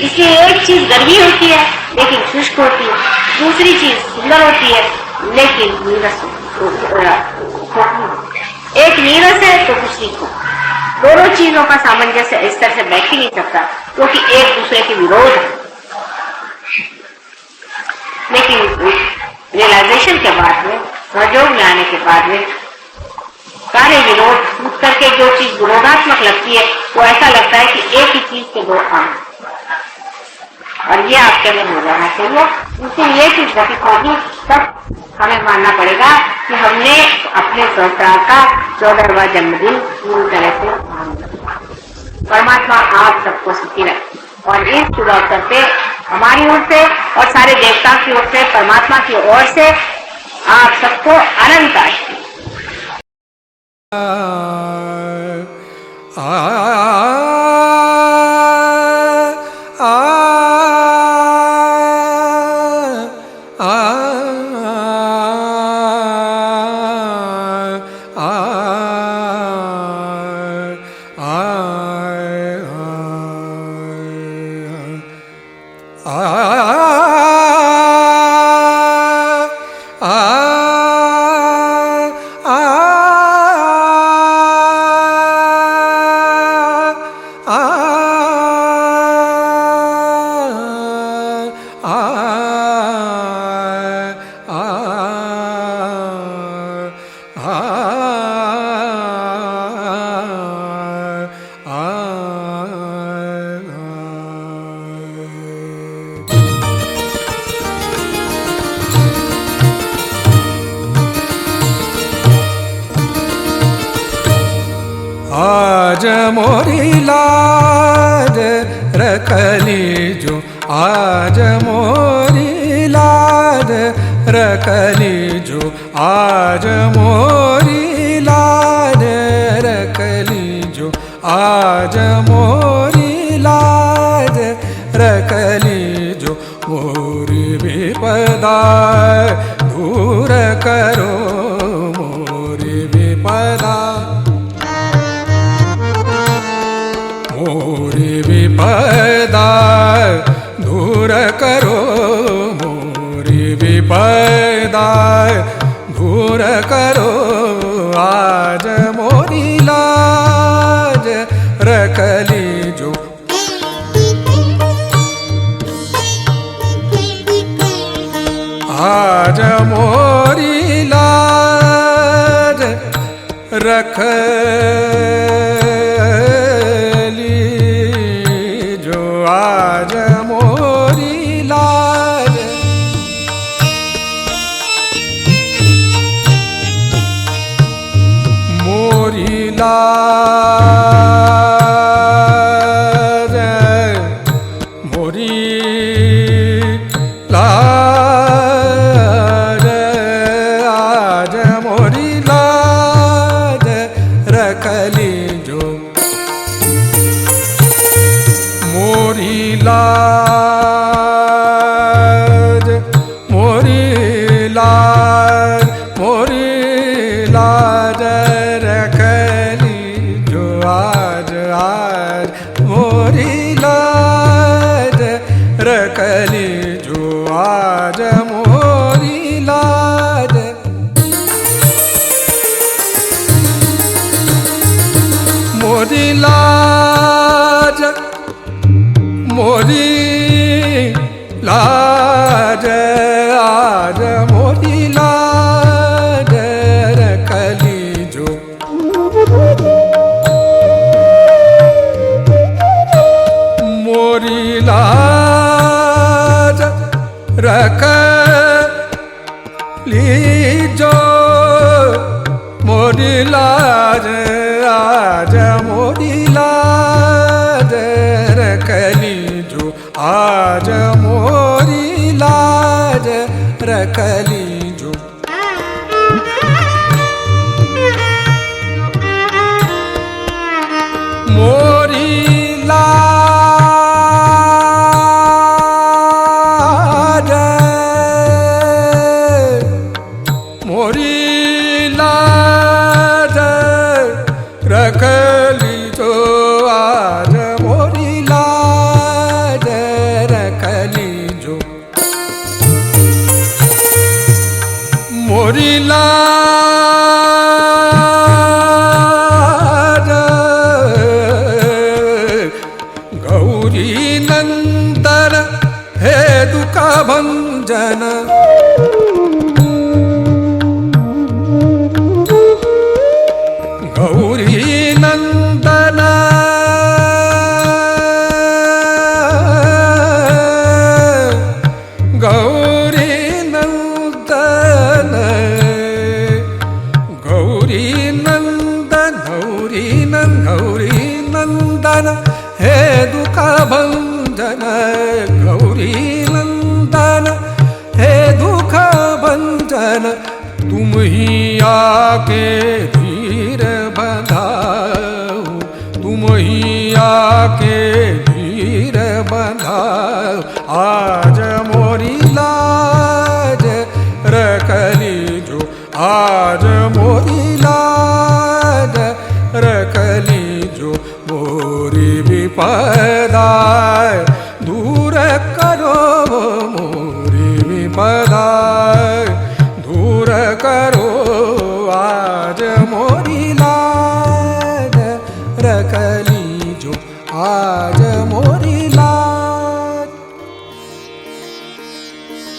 इसलिए एक चीज गर्मी होती है लेकिन शुष्क होती है, दूसरी चीज सुंदर होती है लेकिन नीरस खोखली। एक नीरस है तो दूसरी खोखली। दोनों चीजों का सामंजस्य इस तरह से बैठ ही नहीं सकता क्योंकि एक दूसरे के विरोध है। लेकिन रियलाइजेशन के बाद में, सहयोग में आने के बाद में सारे विरोध छूट करके जो चीज विरोधात्मक लगती है वो ऐसा लगता है कि एक ही चीज के दो अंग, और ये आपके अंदर हो जाना चाहिए। इसलिए ये चीज घटित होगी तब हमें मानना पड़ेगा कि हमने अपने संसार का 14वां जन्मदिन पूरी तरह से मान लिया। परमात्मा आप सबको सुखी रखे, और इस शुभ अवसर पे हमारी ओर से और सारे देवताओं की ओर से, परमात्मा की ओर से आप सबको अनंत आशीर्वाद। आज मोरी लाज रखली जो, आज मोरी लाज रखली जो, आज मोरी लाज रखली जो, आज मोरी लाज रखली जो। मोरी विपदा दूर करो, मोरी विपदा, मोरी विपदा दूर करो, मोरी विपदा दूर करो। आज मोरी लाज रखली जो, आज मोरी लाज रखली जो, आज मोरी लाज। मोरी लाज, मोरी लाज, आज मोरी लाज रखली जो। मोरी लाज, मोरी लाज, मोरी लाज रखली जो, आज आज मोरी लाज रखली जो, आज मोरी लाज। मोरी लाज, मोरी लाज, आज मोरी लाज रखली जो। मोरी लाज रखली जो, मोरी लाज, आज मोरी लाज रखली जो, आज मोरी लाज रखली जो। मोरी लाज, मोरी लाज रखली जो, आज मोरी लाज रखली जो। मोरी लाज, गौरी नंदन हे दुख भंजन, गौरी नंदन, गौरी नंदन, गौरी नंदन, गौरी नंदन, गौरी नंदन हे दुख भंजन, गौरी नंदन हे दुख भंजन। तुम ही आके धीर बंधाओ, तुम ही आके धीर बंधाओ। आज मोरी लाज रखली जो, आज मोरी लाज रखली जो। मोरी विपदा दूर करो, मोरी विपदा दूर करो। आज मोरी लाज रखली जो, आज मोरी लाज।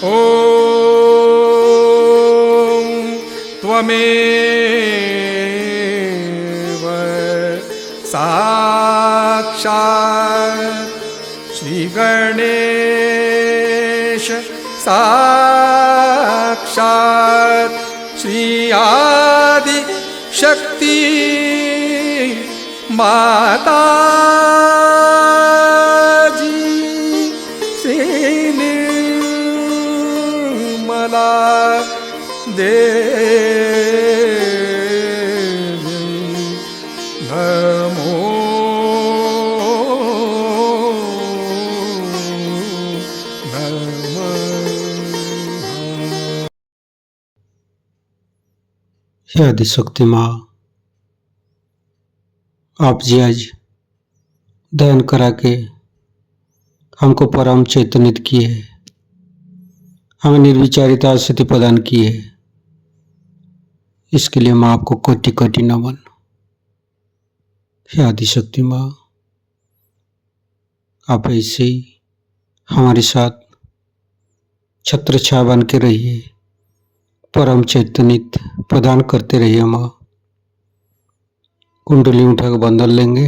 ओम त्वमेव साक्षात् श्री गणेश, साक्षात् श्री आदि शक्ति माताजी श्री निर्मला देवी नमो नमः। हे आदिशक्ति माँ, आप जी आज दयन करा के हमको परम चैतन्यित किए, हमें निर्विचारिता स्थिति प्रदान की है। इसके लिए माँ आपको कोटि कोटि नमन। हे आदिशक्ति माँ, आप ऐसे ही हमारे साथ छत्र छाया बन के रहिए, परम चैतन्यित प्रदान करते रहिए। माँ कुंडली उठा के बंधन लेंगे।